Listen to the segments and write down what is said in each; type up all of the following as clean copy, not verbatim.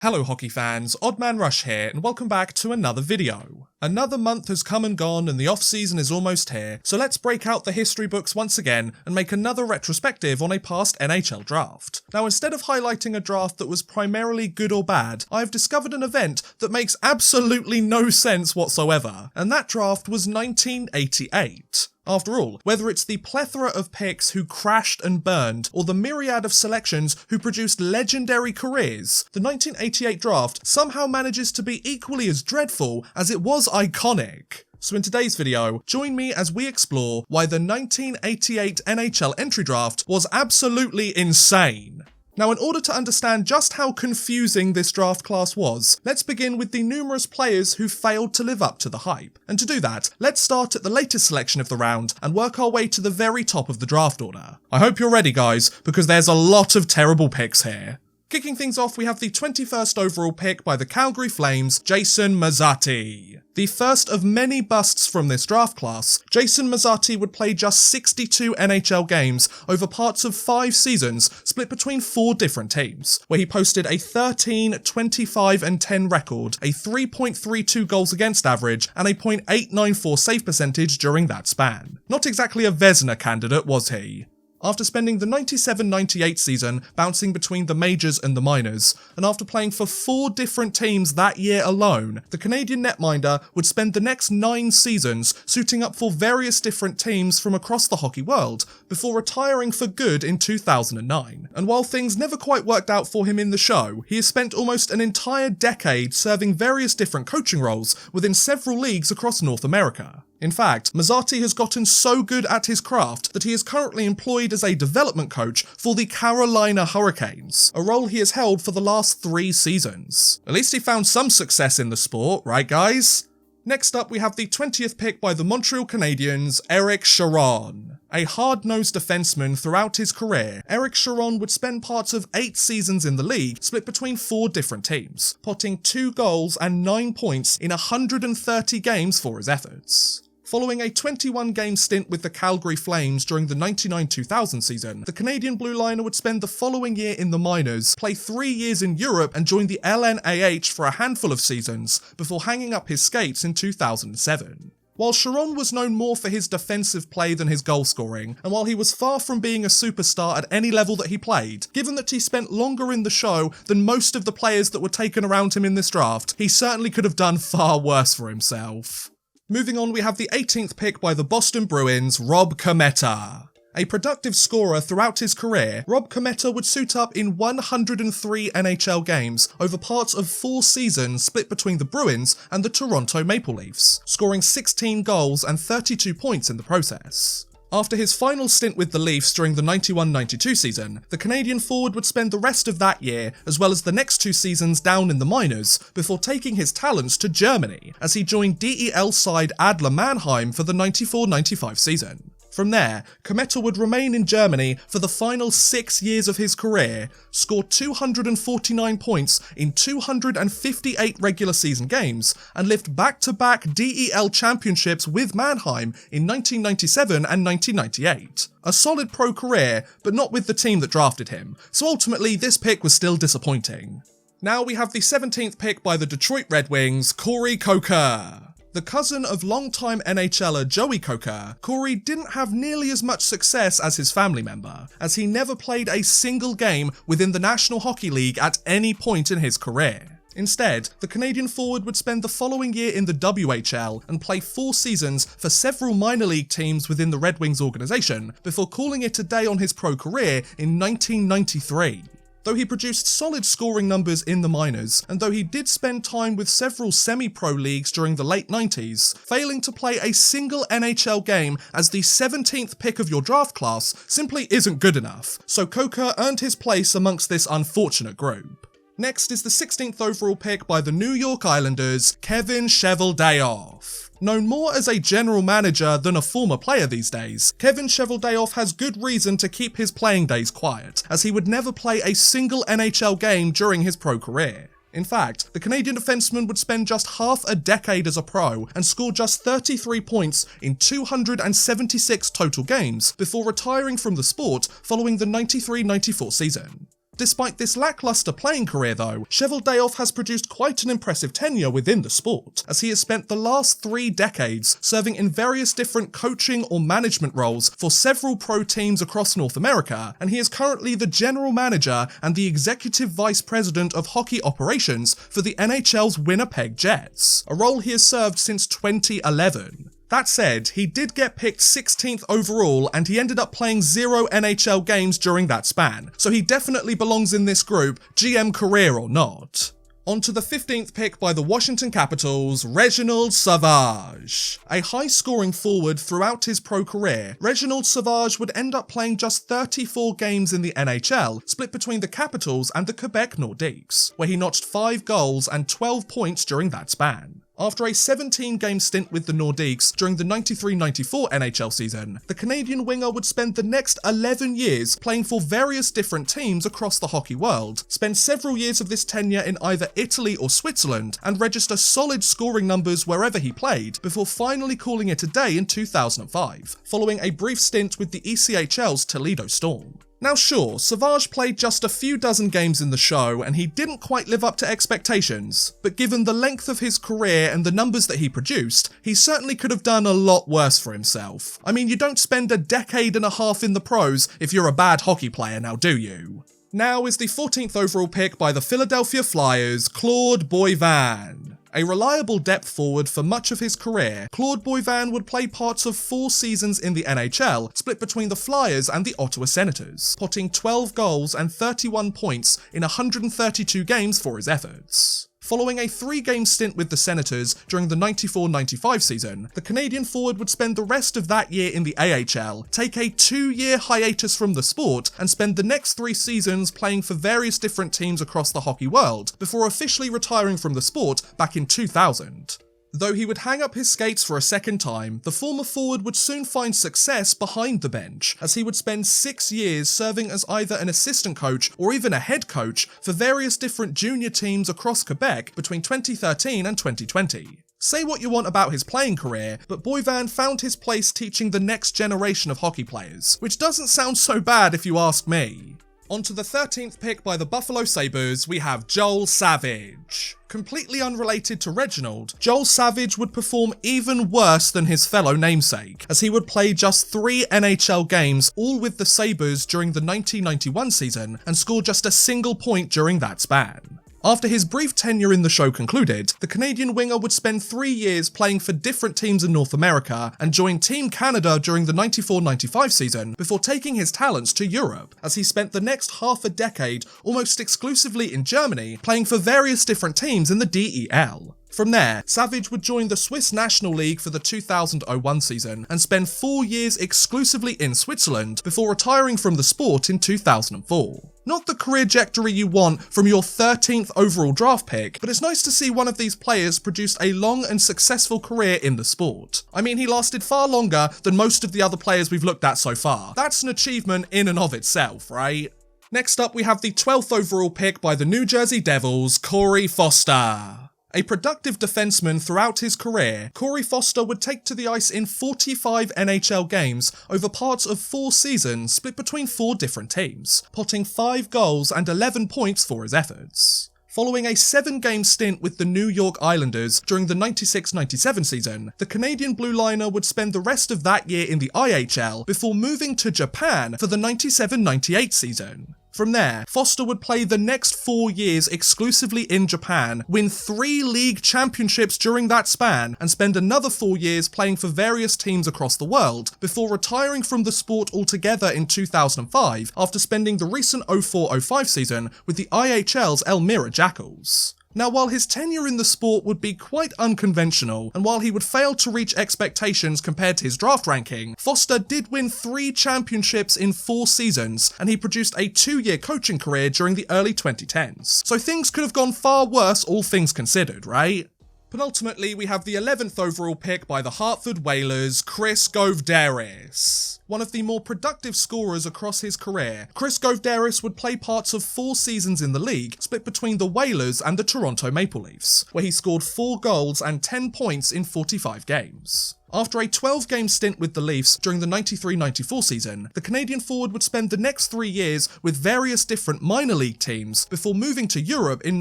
Hello hockey fans, Oddman Rush here and welcome back to another video. Another month has come and gone and the off-season is almost here, so let's break out the history books once again and make another retrospective on a past NHL draft. Now instead of highlighting a draft that was primarily good or bad, I've discovered an event that makes absolutely no sense whatsoever, and that draft was 1988. After all, whether it's the plethora of picks who crashed and burned, or the myriad of selections who produced legendary careers, the 1988 draft somehow manages to be equally as dreadful as it was iconic. So in today's video, join me as we explore why the 1988 NHL Entry Draft was absolutely insane. Now, in order to understand just how confusing this draft class was, let's begin with the numerous players who failed to live up to the hype. And to do that, let's start at the latest selection of the round and work our way to the very top of the draft order. I hope you're ready, guys, because there's a lot of terrible picks here. Kicking things off, we have the 21st overall pick by the Calgary Flames, Jason Muzzatti. The first of many busts from this draft class, Jason Muzzatti would play just 62 NHL games over parts of 5 seasons split between 4 different teams, where he posted a 13, 25 and 10 record, a 3.32 goals against average, and a .894 save percentage during that span. Not exactly a Vezina candidate, was he? After spending the 97-98 season bouncing between the majors and the minors, and after playing for 4 different teams that year alone, the Canadian netminder would spend the next 9 seasons suiting up for various different teams from across the hockey world, before retiring for good in 2009. And while things never quite worked out for him in the show, he has spent almost an entire decade serving various different coaching roles within several leagues across North America. In fact, Muzzatti has gotten so good at his craft that he is currently employed as a development coach for the Carolina Hurricanes, a role he has held for the last 3 seasons. At least he found some success in the sport, right guys? Next up, we have the 20th pick by the Montreal Canadiens, Eric Charron. A hard-nosed defenseman throughout his career, Eric Charron would spend parts of 8 seasons in the league split between 4 different teams, potting 2 goals and 9 points in 130 games for his efforts. Following a 21-game stint with the Calgary Flames during the 99-2000 season, the Canadian blue liner would spend the following year in the minors, play 3 years in Europe and join the LNAH for a handful of seasons, before hanging up his skates in 2007. While Charron was known more for his defensive play than his goal scoring, and while he was far from being a superstar at any level that he played, given that he spent longer in the show than most of the players that were taken around him in this draft, he certainly could have done far worse for himself. Moving on, we have the 18th pick by the Boston Bruins, Rob Cimetta. A productive scorer throughout his career, Rob Cimetta would suit up in 103 NHL games over parts of 4 seasons split between the Bruins and the Toronto Maple Leafs, scoring 16 goals and 32 points in the process. After his final stint with the Leafs during the 91-92 season, the Canadian forward would spend the rest of that year, as well as the next 2 seasons down in the minors, before taking his talents to Germany, as he joined DEL side Adler Mannheim for the 94-95 season. From there, Cimetta would remain in Germany for the final 6 years of his career, score 249 points in 258 regular season games, and lift back-to-back DEL championships with Mannheim in 1997 and 1998. A solid pro career, but not with the team that drafted him, so ultimately this pick was still disappointing. Now we have the 17th pick by the Detroit Red Wings, Corey Coker. The cousin of longtime NHLer Joey Coker, Corey didn't have nearly as much success as his family member, as he never played a single game within the National Hockey League at any point in his career. Instead, the Canadian forward would spend the following year in the WHL and play 4 seasons for several minor league teams within the Red Wings organisation, before calling it a day on his pro career in 1993. Though he produced solid scoring numbers in the minors, and though he did spend time with several semi-pro leagues during the late 90s, failing to play a single NHL game as the 17th pick of your draft class simply isn't good enough, so Coker earned his place amongst this unfortunate group. Next is the 16th overall pick by the New York Islanders, Kevin Cheveldayoff. Known more as a general manager than a former player these days, Kevin Cheveldayoff has good reason to keep his playing days quiet, as he would never play a single NHL game during his pro career. In fact, the Canadian defenseman would spend just half a decade as a pro and score just 33 points in 276 total games before retiring from the sport following the 93-94 season. Despite this lackluster playing career though, Cheveldayoff has produced quite an impressive tenure within the sport, as he has spent the last 3 decades serving in various different coaching or management roles for several pro teams across North America, and he is currently the general manager and the executive vice president of hockey operations for the NHL's Winnipeg Jets, a role he has served since 2011. That said, he did get picked 16th overall and he ended up playing 0 NHL games during that span, so he definitely belongs in this group, GM career or not. On to the 15th pick by the Washington Capitals, Reginald Savage. A high-scoring forward throughout his pro career, Reginald Savage would end up playing just 34 games in the NHL, split between the Capitals and the Quebec Nordiques, where he notched 5 goals and 12 points during that span. After a 17-game stint with the Nordiques during the 93-94 NHL season, the Canadian winger would spend the next 11 years playing for various different teams across the hockey world, spend several years of this tenure in either Italy or Switzerland, and register solid scoring numbers wherever he played, before finally calling it a day in 2005, following a brief stint with the ECHL's Toledo Storm. Now sure, Savage played just a few dozen games in the show and he didn't quite live up to expectations, but given the length of his career and the numbers that he produced, he certainly could have done a lot worse for himself. I mean, you don't spend a decade and a half in the pros if you're a bad hockey player now, do you? Now is the 14th overall pick by the Philadelphia Flyers, Claude Boivin. A reliable depth forward for much of his career, Claude Boivin would play parts of 4 seasons in the NHL, split between the Flyers and the Ottawa Senators, potting 12 goals and 31 points in 132 games for his efforts. Following a 3-game stint with the Senators during the 94-95 season, the Canadian forward would spend the rest of that year in the AHL, take a 2-year hiatus from the sport, and spend the next 3 seasons playing for various different teams across the hockey world, before officially retiring from the sport back in 2000. Though he would hang up his skates for a second time, the former forward would soon find success behind the bench, as he would spend 6 years serving as either an assistant coach or even a head coach for various different junior teams across Quebec between 2013 and 2020. Say what you want about his playing career, but Boivin found his place teaching the next generation of hockey players, which doesn't sound so bad if you ask me. On to the 13th pick by the Buffalo Sabres, we have Joel Savage. Completely unrelated to Reginald, Joel Savage would perform even worse than his fellow namesake, as he would play just 3 NHL games, all with the Sabres during the 1991 season, and score just a single point during that span. After his brief tenure in the show concluded, the Canadian winger would spend 3 years playing for different teams in North America and join Team Canada during the 94-95 season before taking his talents to Europe, as he spent the next half a decade almost exclusively in Germany, playing for various different teams in the DEL. From there, Savage would join the Swiss National League for the 2001 season and spend 4 years exclusively in Switzerland before retiring from the sport in 2004. Not the career trajectory you want from your 13th overall draft pick, but it's nice to see one of these players produce a long and successful career in the sport. I mean, he lasted far longer than most of the other players we've looked at so far. That's an achievement in and of itself, right? Next up, we have the 12th overall pick by the New Jersey Devils, Corey Foster. A productive defenseman throughout his career, Corey Foster would take to the ice in 45 NHL games over parts of 4 seasons split between 4 different teams, potting 5 goals and 11 points for his efforts. Following a 7-game stint with the New York Islanders during the 96-97 season, the Canadian blue liner would spend the rest of that year in the IHL before moving to Japan for the 97-98 season. From there, Foster would play the next 4 years exclusively in Japan, win 3 league championships during that span, and spend another 4 years playing for various teams across the world, before retiring from the sport altogether in 2005 after spending the recent 04-05 season with the IHL's Elmira Jackals. Now, while his tenure in the sport would be quite unconventional, and while he would fail to reach expectations compared to his draft ranking, Foster did win 3 championships in 4 seasons, and he produced a 2-year coaching career during the early 2010s. So things could have gone far worse, all things considered, right? Penultimately, we have the 11th overall pick by the Hartford Whalers, Chris Govedaris. One of the more productive scorers across his career, Chris Govedaris would play parts of 4 seasons in the league, split between the Whalers and the Toronto Maple Leafs, where he scored 4 goals and 10 points in 45 games. After a 12-game stint with the Leafs during the 93-94 season, the Canadian forward would spend the next 3 years with various different minor league teams before moving to Europe in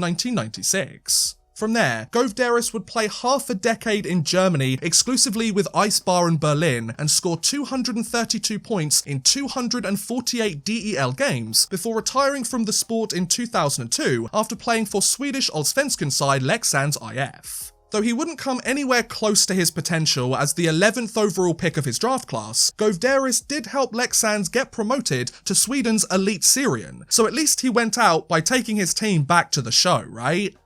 1996. From there, Govedaris would play half a decade in Germany exclusively with Eisbären Berlin and score 232 points in 248 DEL games before retiring from the sport in 2002 after playing for Swedish Allsvenskan side Leksands IF. Though he wouldn't come anywhere close to his potential as the 11th overall pick of his draft class, Govedaris did help Leksands get promoted to Sweden's Elite Serien, so at least he went out by taking his team back to the show, right?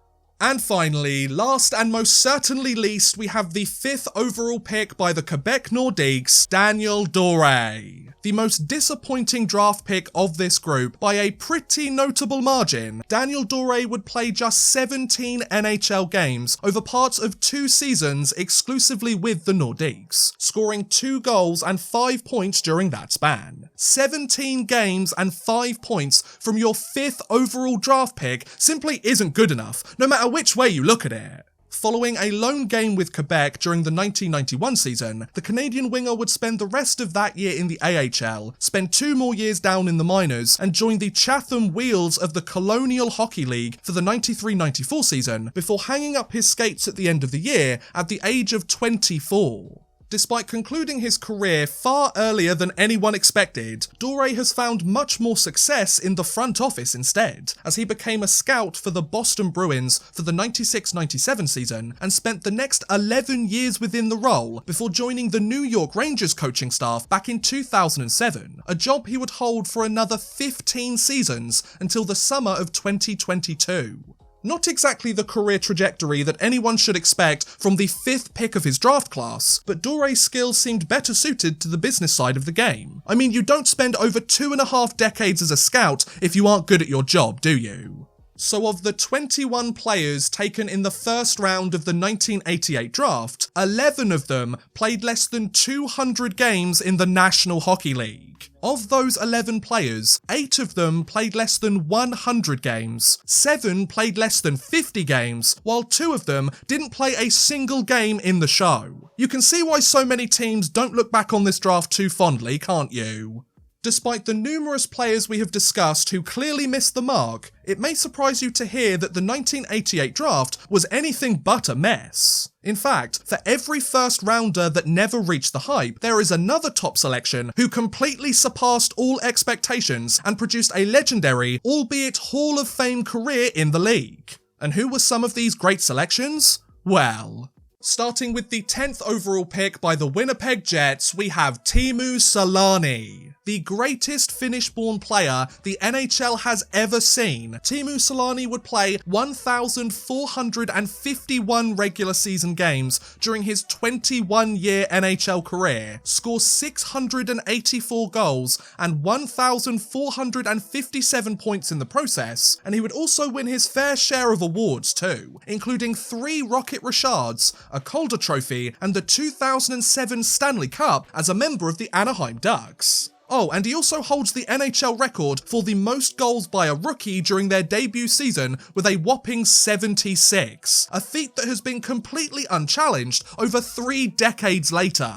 And finally, last and most certainly least, we have the 5th overall pick by the Quebec Nordiques, Daniel Dore. The most disappointing draft pick of this group by a pretty notable margin. Daniel Dore would play just 17 NHL games over parts of 2 seasons exclusively with the Nordiques, scoring 2 goals and 5 points during that span. 17 games and 5 points from your 5th overall draft pick simply isn't good enough, no matter which way you look at it. Following a lone game with Quebec during the 1991 season, the Canadian winger would spend the rest of that year in the AHL, spend 2 more years down in the minors, and join the Chatham Wheels of the Colonial Hockey League for the 93-94 season before hanging up his skates at the end of the year at the age of 24. Despite concluding his career far earlier than anyone expected, Dore has found much more success in the front office instead, as he became a scout for the Boston Bruins for the 96-97 season and spent the next 11 years within the role before joining the New York Rangers coaching staff back in 2007, a job he would hold for another 15 seasons until the summer of 2022. Not exactly the career trajectory that anyone should expect from the 5th pick of his draft class, but Dore's skills seemed better suited to the business side of the game. I mean, you don't spend over 2.5 decades as a scout if you aren't good at your job, do you? So of the 21 players taken in the first round of the 1988 draft, 11 of them played less than 200 games in the National Hockey League. Of those 11 players, 8 of them played less than 100 games, 7 played less than 50 games, while 2 of them didn't play a single game in the show. You can see why so many teams don't look back on this draft too fondly, can't you? Despite the numerous players we have discussed who clearly missed the mark, it may surprise you to hear that the 1988 draft was anything but a mess. In fact, for every first rounder that never reached the hype, there is another top selection who completely surpassed all expectations and produced a legendary, albeit Hall of Fame career in the league. And who were some of these great selections? Well, starting with the 10th overall pick by the Winnipeg Jets, we have Teemu Selanne. The greatest Finnish-born player the NHL has ever seen, Teemu Selanne would play 1,451 regular season games during his 21-year NHL career, score 684 goals and 1,457 points in the process, and he would also win his fair share of awards too, including 3 Rocket Richards, a Calder Trophy, and the 2007 Stanley Cup as a member of the Anaheim Ducks. Oh, and he also holds the NHL record for the most goals by a rookie during their debut season with a whopping 76, a feat that has been completely unchallenged over 3 decades later.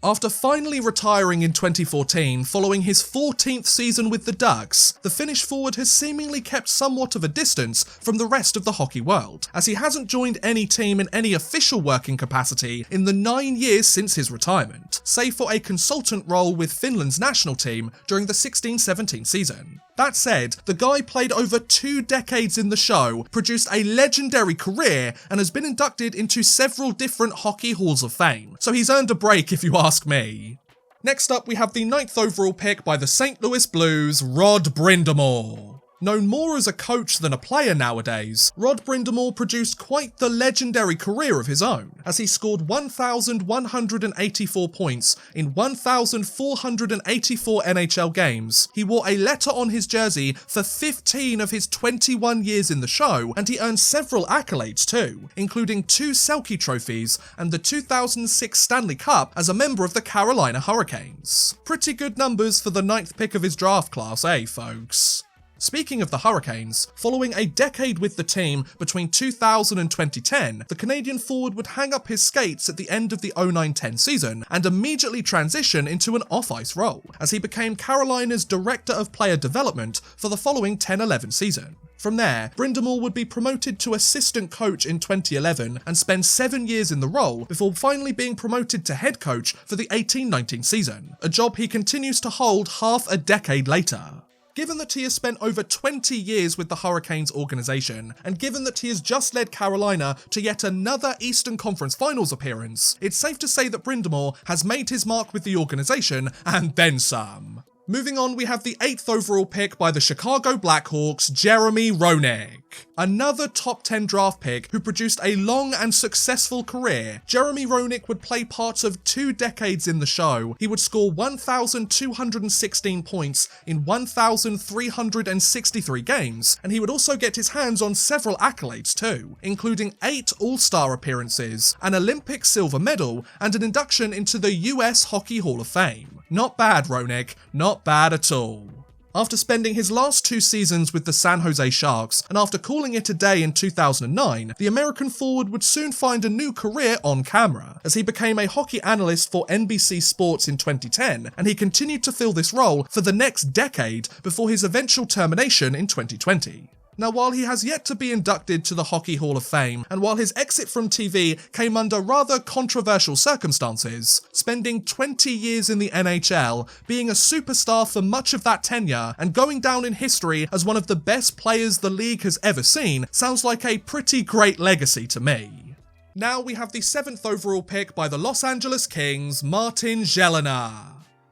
After finally retiring in 2014 following his 14th season with the Ducks, the Finnish forward has seemingly kept somewhat of a distance from the rest of the hockey world, as he hasn't joined any team in any official working capacity in the 9 years since his retirement, save for a consultant role with Finland's national team during the 16-17 season. That said, the guy played over 2 decades in the show, produced a legendary career, and has been inducted into several different hockey halls of fame, so he's earned a break if you ask me. Next up, we have the 9th overall pick by the St. Louis Blues, BrindAmour. Known more as a coach than a player nowadays, Rod BrindAmour produced quite the legendary career of his own, as he scored 1,184 points in 1,484 NHL games. He wore a letter on his jersey for 15 of his 21 years in the show, and he earned several accolades too, including 2 Selke trophies and the 2006 Stanley Cup as a member of the Carolina Hurricanes. Pretty good numbers for the 9th pick of his draft class, eh, folks? Speaking of the Hurricanes, following a decade with the team between 2000 and 2010, the Canadian forward would hang up his skates at the end of the 09-10 season and immediately transition into an off-ice role, as he became Carolina's Director of Player Development for the following 10-11 season. From there, BrindAmour would be promoted to assistant coach in 2011 and spend 7 years in the role before finally being promoted to head coach for the 18-19 season, a job he continues to hold half a decade later. Given that he has spent over 20 years with the Hurricanes organisation, and given that he has just led Carolina to yet another Eastern Conference Finals appearance, it's safe to say that BrindAmour has made his mark with the organisation, and then some. Moving on, we have the 8th overall pick by the Chicago Blackhawks, Jeremy Roenick. Another top 10 draft pick who produced a long and successful career, Jeremy Roenick would play parts of 2 decades in the show. He would score 1,216 points in 1,363 games, and he would also get his hands on several accolades too, including 8 All-Star appearances, an Olympic silver medal, and an induction into the US Hockey Hall of Fame. Not bad, Roenick, not bad at all. After spending his last 2 seasons with the San Jose Sharks, and after calling it a day in 2009, the American forward would soon find a new career on camera, as he became a hockey analyst for NBC Sports in 2010, and he continued to fill this role for the next decade before his eventual termination in 2020. Now, while he has yet to be inducted to the Hockey Hall of Fame, and while his exit from TV came under rather controversial circumstances, spending 20 years in the NHL, being a superstar for much of that tenure, and going down in history as one of the best players the league has ever seen, sounds like a pretty great legacy to me. Now we have the 7th overall pick by the Los Angeles Kings, Martin Gelinas.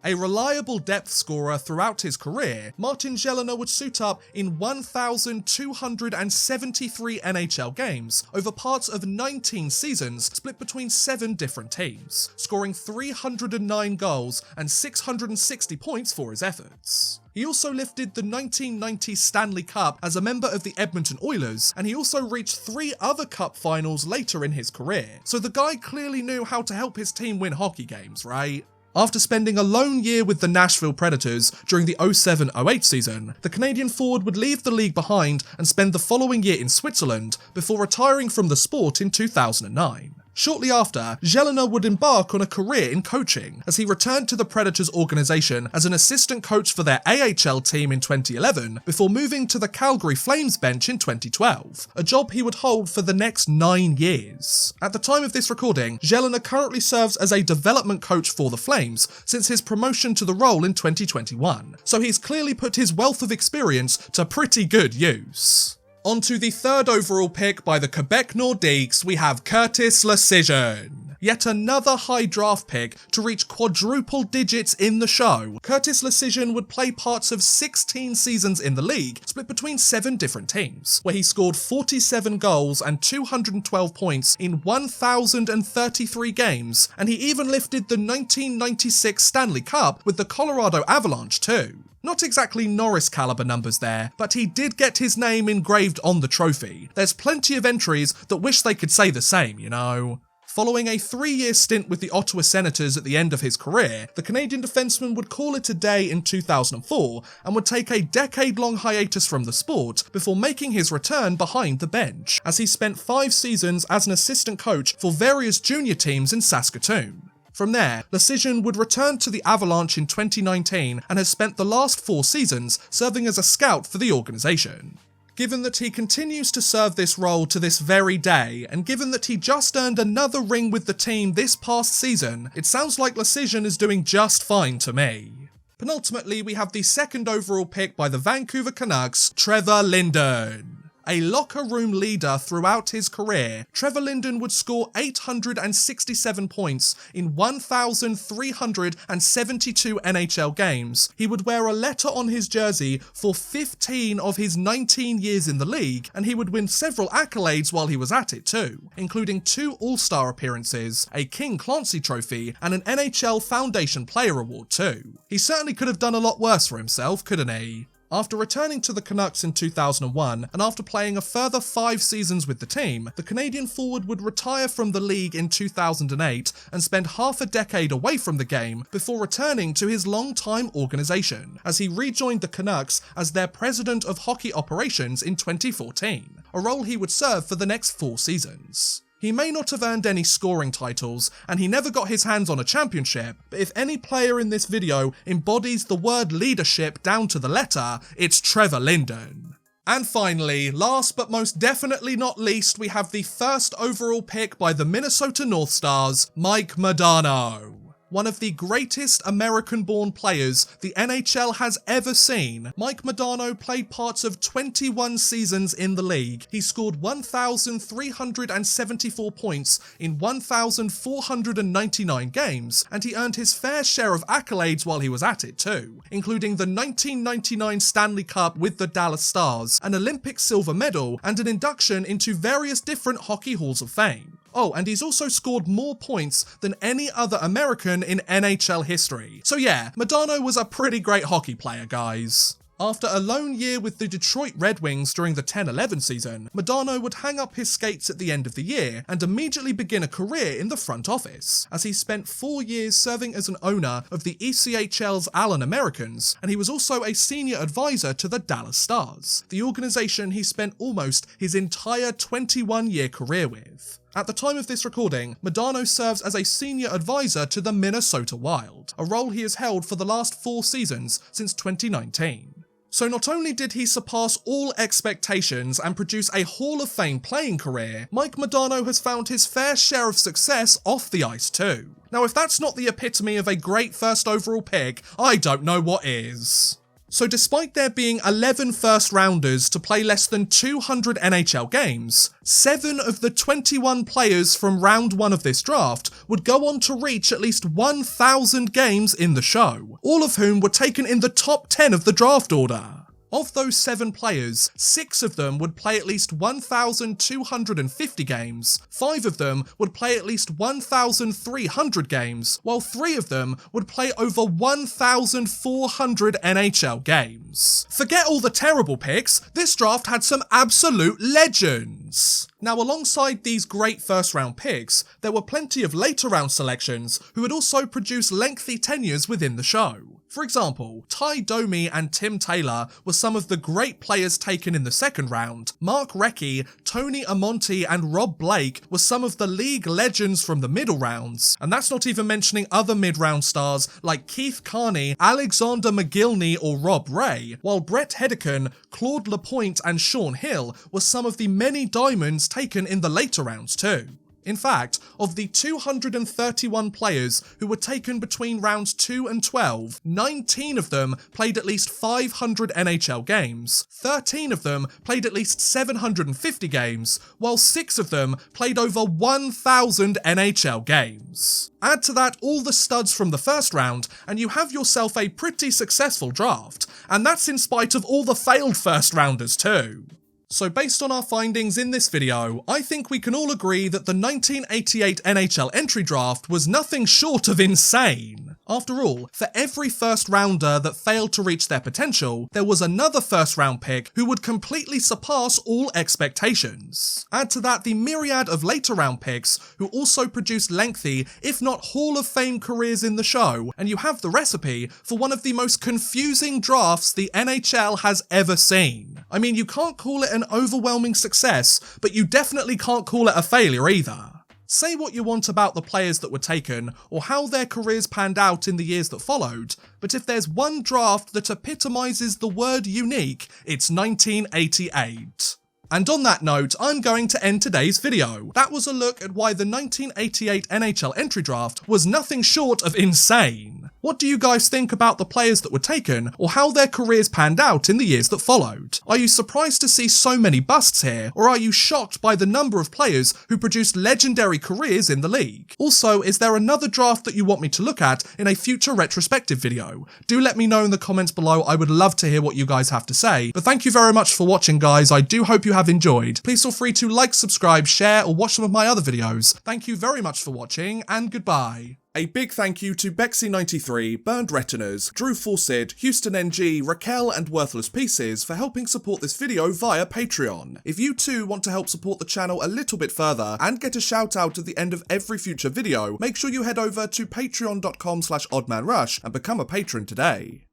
A reliable depth scorer throughout his career, Martin Gelinas would suit up in 1,273 NHL games over parts of 19 seasons split between 7 different teams, scoring 309 goals and 660 points for his efforts. He also lifted the 1990 Stanley Cup as a member of the Edmonton Oilers, and he also reached 3 other cup finals later in his career, so the guy clearly knew how to help his team win hockey games, right? After spending a lone year with the Nashville Predators during the 07-08 season, the Canadian forward would leave the league behind and spend the following year in Switzerland before retiring from the sport in 2009. Shortly after, Gelinas would embark on a career in coaching, as he returned to the Predators organisation as an assistant coach for their AHL team in 2011, before moving to the Calgary Flames bench in 2012, a job he would hold for the next 9 years. At the time of this recording, Gelinas currently serves as a development coach for the Flames since his promotion to the role in 2021, so he's clearly put his wealth of experience to pretty good use. On to the 3rd overall pick by the Quebec Nordiques, we have Curtis Leschyshyn. Yet another high draft pick to reach quadruple digits in the show. Curtis Leschyshyn would play parts of 16 seasons in the league, split between 7 different teams, where he scored 47 goals and 212 points in 1,033 games, and he even lifted the 1996 Stanley Cup with the Colorado Avalanche too. Not exactly Norris caliber numbers there, but he did get his name engraved on the trophy. There's plenty of entries that wish they could say the same, you know. Following a 3-year stint with the Ottawa Senators at the end of his career, the Canadian defenseman would call it a day in 2004 and would take a decade-long hiatus from the sport before making his return behind the bench, as he spent 5 seasons as an assistant coach for various junior teams in Saskatoon. From there, Leschyshyn would return to the Avalanche in 2019 and has spent the last 4 seasons serving as a scout for the organisation. Given that he continues to serve this role to this very day, and given that he just earned another ring with the team this past season, it sounds like Leschyshyn is doing just fine to me. Penultimately, we have the 2nd overall pick by the Vancouver Canucks, Trevor Linden. a locker room leader throughout his career, Trevor Linden would score 867 points in 1,372 NHL games. He would wear a letter on his jersey for 15 of his 19 years in the league, and he would win several accolades while he was at it too, including 2 All-Star appearances, a King Clancy Trophy, and an NHL Foundation Player Award too. He certainly could have done a lot worse for himself, couldn't he? After returning to the Canucks in 2001, and after playing a further 5 seasons with the team, the Canadian forward would retire from the league in 2008 and spend half a decade away from the game before returning to his long-time organisation, as he rejoined the Canucks as their President of Hockey Operations in 2014, a role he would serve for the next 4 seasons. He may not have earned any scoring titles, and he never got his hands on a championship, but if any player in this video embodies the word leadership down to the letter, it's Trevor Linden. And finally, last but most definitely not least, we have the first overall pick by the Minnesota North Stars, Mike Modano. One of the greatest American-born players the NHL has ever seen, Mike Modano played parts of 21 seasons in the league. He scored 1,374 points in 1,499 games, and he earned his fair share of accolades while he was at it too, including the 1999 Stanley Cup with the Dallas Stars, an Olympic silver medal, and an induction into various different hockey halls of fame. Oh, and he's also scored more points than any other American in NHL history. So yeah, Modano was a pretty great hockey player, guys. After a lone year with the Detroit Red Wings during the 10-11 season, Modano would hang up his skates at the end of the year and immediately begin a career in the front office, as he spent 4 years serving as an owner of the ECHL's Allen Americans, and he was also a senior advisor to the Dallas Stars, the organisation he spent almost his entire 21-year career with. At the time of this recording, Modano serves as a senior advisor to the Minnesota Wild, a role he has held for the last 4 seasons since 2019. So not only did he surpass all expectations and produce a Hall of Fame playing career, Mike Modano has found his fair share of success off the ice too. Now if that's not the epitome of a great first overall pick, I don't know what is. So despite there being 11 first rounders to play less than 200 NHL games, 7 of the 21 players from round 1 of this draft would go on to reach at least 1,000 games in the show, all of whom were taken in the top 10 of the draft order. Of those 7 players, 6 of them would play at least 1,250 games, 5 of them would play at least 1,300 games, while 3 of them would play over 1,400 NHL games. Forget all the terrible picks, this draft had some absolute legends. Now alongside these great first round picks, there were plenty of later round selections who would also produce lengthy tenures within the show. For example, Ty Domi and Tim Taylor were some of the great players taken in the second round. Mark Recchi, Tony Amonte and Rob Blake were some of the league legends from the middle rounds, and that's not even mentioning other mid-round stars like Keith Carney, Alexander McGillney or Rob Ray, while Brett Hedican, Claude Lapointe and Sean Hill were some of the many diamonds taken in the later rounds too. In fact, of the 231 players who were taken between rounds 2 and 12, 19 of them played at least 500 NHL games, 13 of them played at least 750 games, while 6 of them played over 1,000 NHL games. Add to that all the studs from the first round, and you have yourself a pretty successful draft, and that's in spite of all the failed first rounders too. So based on our findings in this video, I think we can all agree that the 1988 NHL Entry Draft was nothing short of insane. After all, for every first rounder that failed to reach their potential, there was another first round pick who would completely surpass all expectations. Add to that the myriad of later round picks who also produced lengthy, if not Hall of Fame careers in the show, and you have the recipe for one of the most confusing drafts the NHL has ever seen. I mean, you can't call it an overwhelming success, but you definitely can't call it a failure either. Say what you want about the players that were taken, or how their careers panned out in the years that followed, but if there's one draft that epitomizes the word unique, it's 1988. And on that note, I'm going to end today's video. That was a look at why the 1988 NHL Entry Draft was nothing short of insane. What do you guys think about the players that were taken, or how their careers panned out in the years that followed? Are you surprised to see so many busts here, or are you shocked by the number of players who produced legendary careers in the league? Also, is there another draft that you want me to look at in a future retrospective video? Do let me know in the comments below. I would love to hear what you guys have to say. But thank you very much for watching, guys. I do hope you have enjoyed. Please feel free to like, subscribe, share, or watch some of my other videos. Thank you very much for watching, and goodbye. A big thank you to Bexy93, Burned Retinas, Drew Fawcett, Houston NG, Raquel and Worthless Pieces for helping support this video via Patreon. If you too want to help support the channel a little bit further and get a shout out at the end of every future video, make sure you head over to patreon.com/oddmanrush and become a patron today.